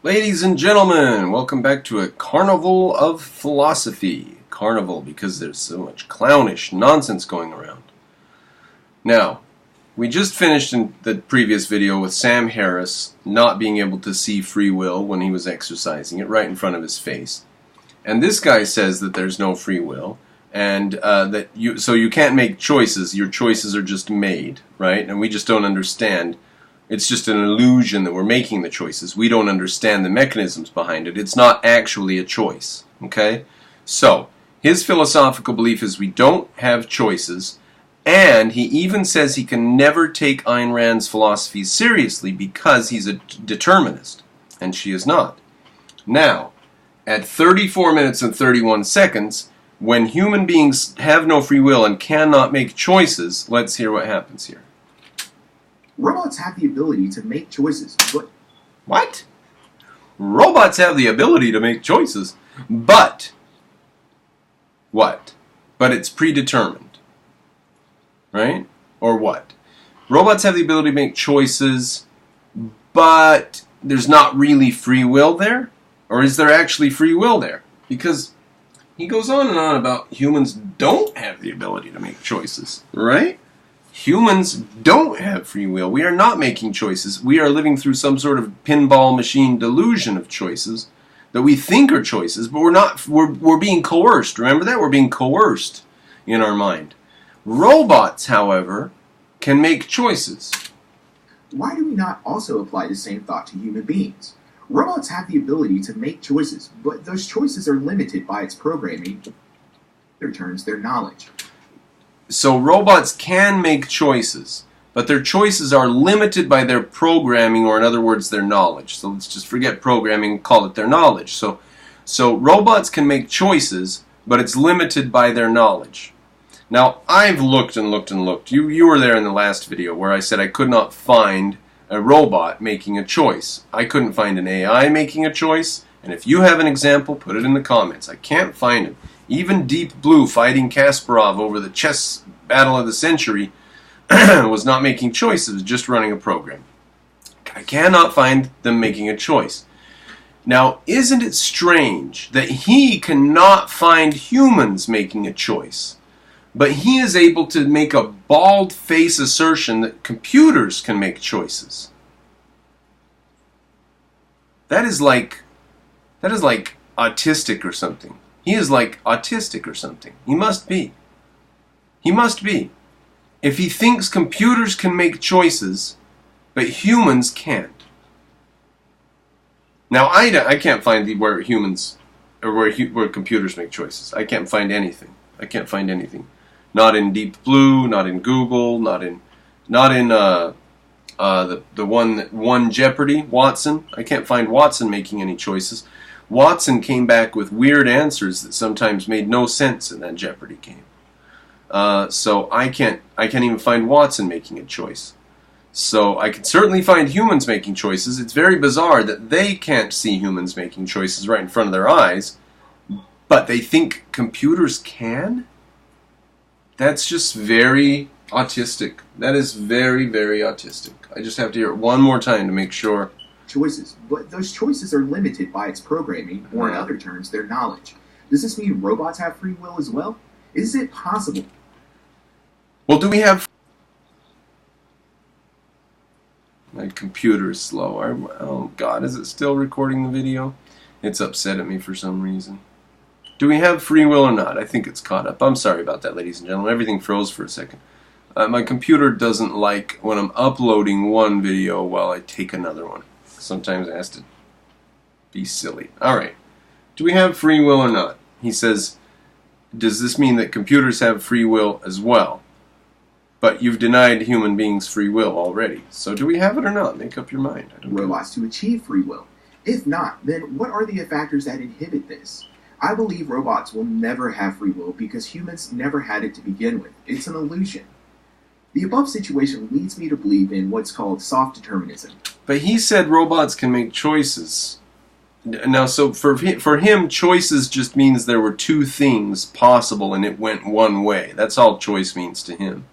Ladies and gentlemen, welcome back to a carnival of philosophy. Carnival because there's so much clownish nonsense going around. Now, we just finished in the previous video with Sam Harris not being able to see free will when he was exercising it right in front of his face. And this guy says that there's no free will and so you can't make choices. Your choices are just made, right? And we just don't understand. It's just an illusion that we're making the choices. We don't understand the mechanisms behind it. It's not actually a choice. Okay? So, his philosophical belief is we don't have choices, and he even says he can never take Ayn Rand's philosophy seriously because he's a determinist, and she is not. Now, at 34 minutes and 31 seconds, when human beings have no free will and cannot make choices, let's hear what happens here. Robots have the ability to make choices, but... What? Robots have the ability to make choices, but... What? But it's predetermined. Right? Or what? Robots have the ability to make choices, but there's not really free will there? Or is there actually free will there? Because he goes on and on about humans don't have the ability to make choices, right? Humans don't have free will. We are not making choices. We are living through some sort of pinball machine delusion of choices that we think are choices, but we're not. We're being coerced. Remember that? We're being coerced in our mind. Robots, however, can make choices. Why do we not also apply the same thought to human beings? Robots have the ability to make choices, but those choices are limited by its programming. Their turns, their knowledge. So robots can make choices, but their choices are limited by their programming, or in other words, their knowledge. So let's just forget programming and call it their knowledge. So robots can make choices, but it's limited by their knowledge. Now, I've looked and looked and looked. You were there in the last video where I said I could not find a robot making a choice. I couldn't find an AI making a choice, and if you have an example, put it in the comments. I can't find it. Even Deep Blue fighting Kasparov over the chess battle of the century was not making choices, it was just running a program. I cannot find them making a choice. Now, isn't it strange that he cannot find humans making a choice, but he is able to make a bald-faced assertion that computers can make choices? That is like autistic or something. He is like autistic or something. He must be. He must be. If he thinks computers can make choices, but humans can't. Now, I can't find where humans, or where computers make choices. I can't find anything. I can't find anything. Not in Deep Blue, not in Google, not in the one that won Jeopardy, Watson. I can't find Watson making any choices. Watson came back with weird answers that sometimes made no sense in that Jeopardy game. So I can't even find Watson making a choice. So I can certainly find humans making choices. It's very bizarre that they can't see humans making choices right in front of their eyes, but they think computers can? That's just very autistic. That is very, very autistic. I just have to hear it one more time to make sure. Choices, but those choices are limited by its programming, or in other terms, their knowledge. Does this mean robots have free will as well? Is it possible? Well, do we have... My computer is slow. Oh God, is it still recording the video? It's upset at me for some reason. Do we have free will or not? I think it's caught up. I'm sorry about that, ladies and gentlemen. Everything froze for a second. My computer doesn't like when I'm uploading one video while I take another one. Sometimes it has to be silly. Alright. Do we have free will or not? He says, does this mean that computers have free will as well? But you've denied human beings free will already. So do we have it or not? Make up your mind. I don't know. Robots to achieve free will. If not, then what are the factors that inhibit this? I believe robots will never have free will because humans never had it to begin with. It's an illusion. The above situation leads me to believe in what's called soft determinism. But he said robots can make choices. Now, so for him, choices just means there were two things possible and it went one way. That's all choice means to him.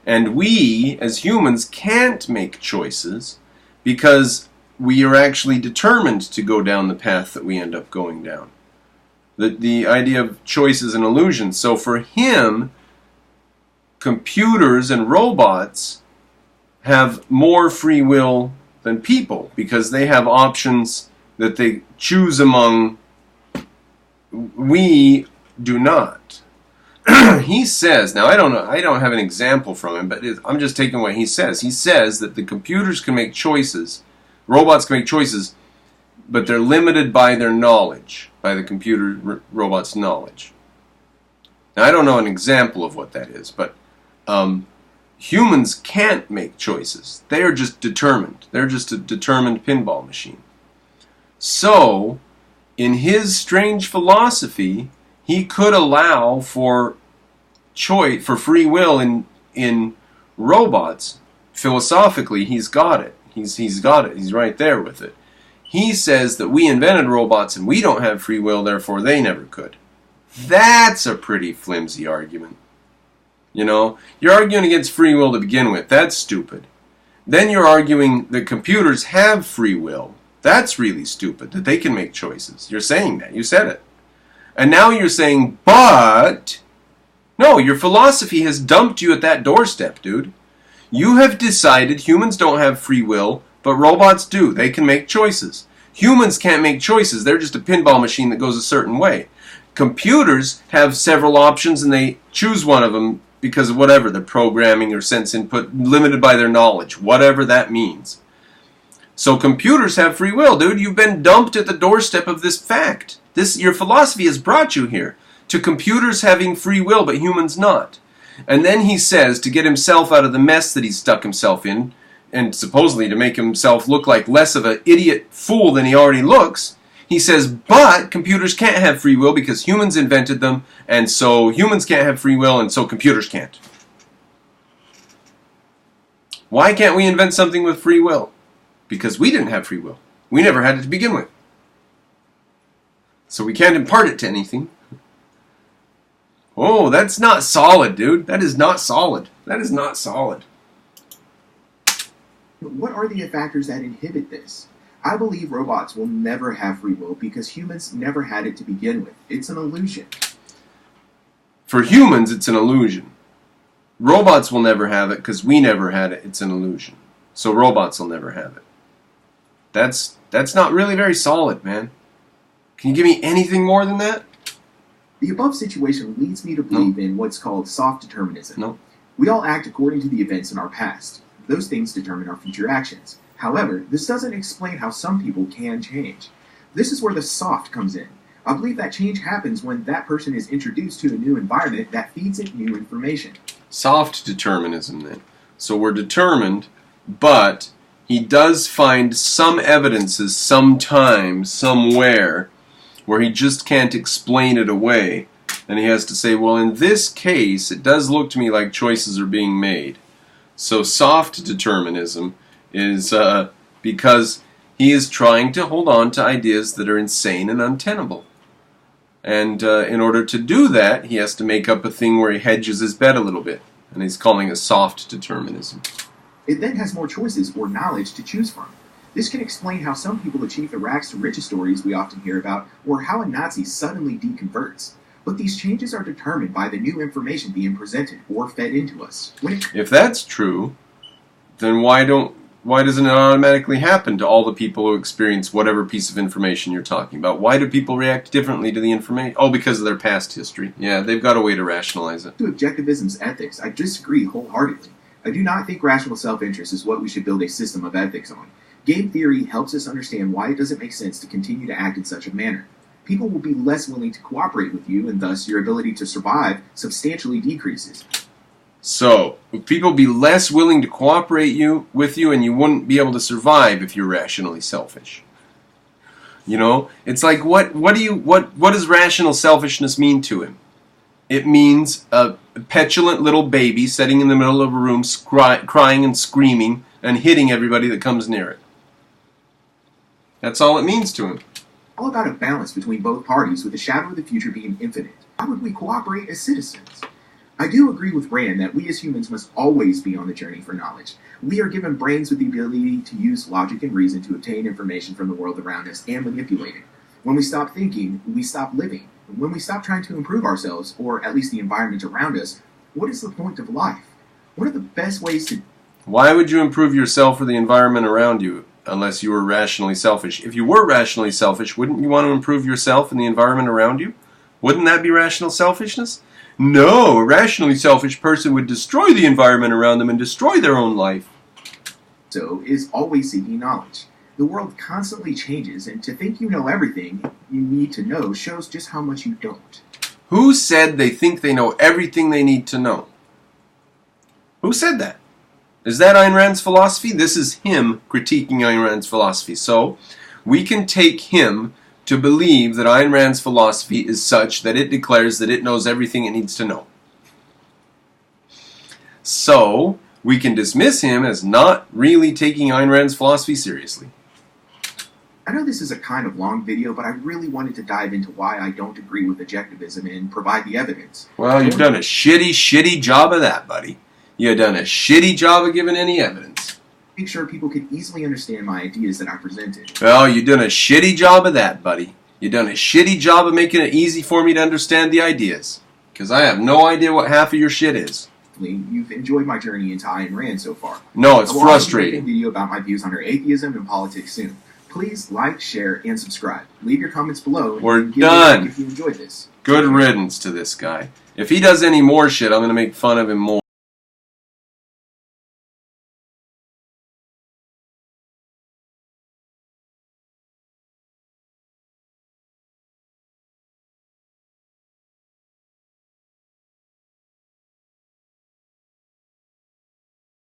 And we, as humans, can't make choices because we are actually determined to go down the path that we end up going down. The idea of choice is an illusion. So for him, computers and robots have more free will than people because they have options that they choose among. We do not. He says, now I don't have an example from him, but I'm just taking what he says. He says that the computers can make choices, robots can make choices, but they're limited by their knowledge, by the computer robot's knowledge. Now I don't know an example of what that is, but humans can't make choices. They are just determined. They're just a determined pinball machine. So, in his strange philosophy, he could allow for choice, for free will in robots. Philosophically, he's got it. He's got it. He's right there with it. He says that we invented robots and we don't have free will, therefore they never could. That's a pretty flimsy argument. You know, you're arguing against free will to begin with. That's stupid. Then you're arguing that computers have free will. That's really stupid, that they can make choices. You're saying that. You said it. And now you're saying, but... No, your philosophy has dumped you at that doorstep, dude. You have decided humans don't have free will, but robots do. They can make choices. Humans can't make choices. They're just a pinball machine that goes a certain way. Computers have several options and they choose one of them because of whatever, their programming or sense input, limited by their knowledge, whatever that means. So computers have free will, dude. You've been dumped at the doorstep of this fact. Your philosophy has brought you here, to computers having free will, but humans not. And then he says, to get himself out of the mess that he's stuck himself in, and supposedly to make himself look like less of an idiot fool than he already looks, he says, but computers can't have free will because humans invented them, and so humans can't have free will, and so computers can't. Why can't we invent something with free will? Because we didn't have free will. We never had it to begin with. So we can't impart it to anything. Oh, that's not solid, dude. That is not solid. That is not solid. What are the factors that inhibit this? I believe robots will never have free will because humans never had it to begin with. It's an illusion. For humans, it's an illusion. Robots will never have it because we never had it. It's an illusion. So robots will never have it. That's not really very solid, man. Can you give me anything more than that? The above situation leads me to believe in what's called soft determinism. No. We all act according to the events in our past. Those things determine our future actions. However, this doesn't explain how some people can change. This is where the soft comes in. I believe that change happens when that person is introduced to a new environment that feeds it new information. Soft determinism, then. So we're determined, but he does find some evidences sometime, somewhere, where he just can't explain it away. And he has to say, well, in this case, it does look to me like choices are being made. So soft determinism is because he is trying to hold on to ideas that are insane and untenable. And in order to do that, he has to make up a thing where he hedges his bet a little bit. And he's calling it soft determinism. It then has more choices or knowledge to choose from. This can explain how some people achieve the rags to riches stories we often hear about, or how a Nazi suddenly deconverts. But these changes are determined by the new information being presented or fed into us. If that's true, then why doesn't it automatically happen to all the people who experience whatever piece of information you're talking about? Why do people react differently to the information? Oh, because of their past history. Yeah, they've got a way to rationalize it. To Objectivism's ethics, I disagree wholeheartedly. I do not think rational self-interest is what we should build a system of ethics on. Game theory helps us understand why it doesn't make sense to continue to act in such a manner. People will be less willing to cooperate with you, and thus your ability to survive substantially decreases. So, would people be less willing to cooperate with you, and you wouldn't be able to survive if you're rationally selfish? You know, it's like what does rational selfishness mean to him? It means a petulant little baby sitting in the middle of a room crying and screaming and hitting everybody that comes near it. That's all it means to him. All about a balance between both parties, with the shadow of the future being infinite. How would we cooperate as citizens? I do agree with Rand that we as humans must always be on the journey for knowledge. We are given brains with the ability to use logic and reason to obtain information from the world around us and manipulate it. When we stop thinking, we stop living. When we stop trying to improve ourselves, or at least the environment around us, what is the point of life? What are the best ways to... Why would you improve yourself or the environment around you unless you were rationally selfish? If you were rationally selfish, wouldn't you want to improve yourself and the environment around you? Wouldn't that be rational selfishness? No, a rationally selfish person would destroy the environment around them and destroy their own life. So is always seeking knowledge. The world constantly changes, and to think you know everything you need to know shows just how much you don't. Who said they think they know everything they need to know? Who said that? Is that Ayn Rand's philosophy? This is him critiquing Ayn Rand's philosophy. So, we can take him to believe that Ayn Rand's philosophy is such that it declares that it knows everything it needs to know. So, we can dismiss him as not really taking Ayn Rand's philosophy seriously. I know this is a kind of long video, but I really wanted to dive into why I don't agree with objectivism and provide the evidence. Well, you've done a shitty job of that, buddy. You've done a shitty job of giving any evidence. Make sure people could easily understand my ideas that I presented. Well, you've done a shitty job of that, buddy. You've done a shitty job of making it easy for me to understand the ideas. Because I have no idea what half of your shit is. You've enjoyed my journey into Ayn Rand so far. No, it's frustrating. I will be making a video about my views on her atheism and politics soon. Please like, share, and subscribe. Leave your comments below. We're done. If you enjoyed this. Good riddance to this guy. If he does any more shit, I'm going to make fun of him more.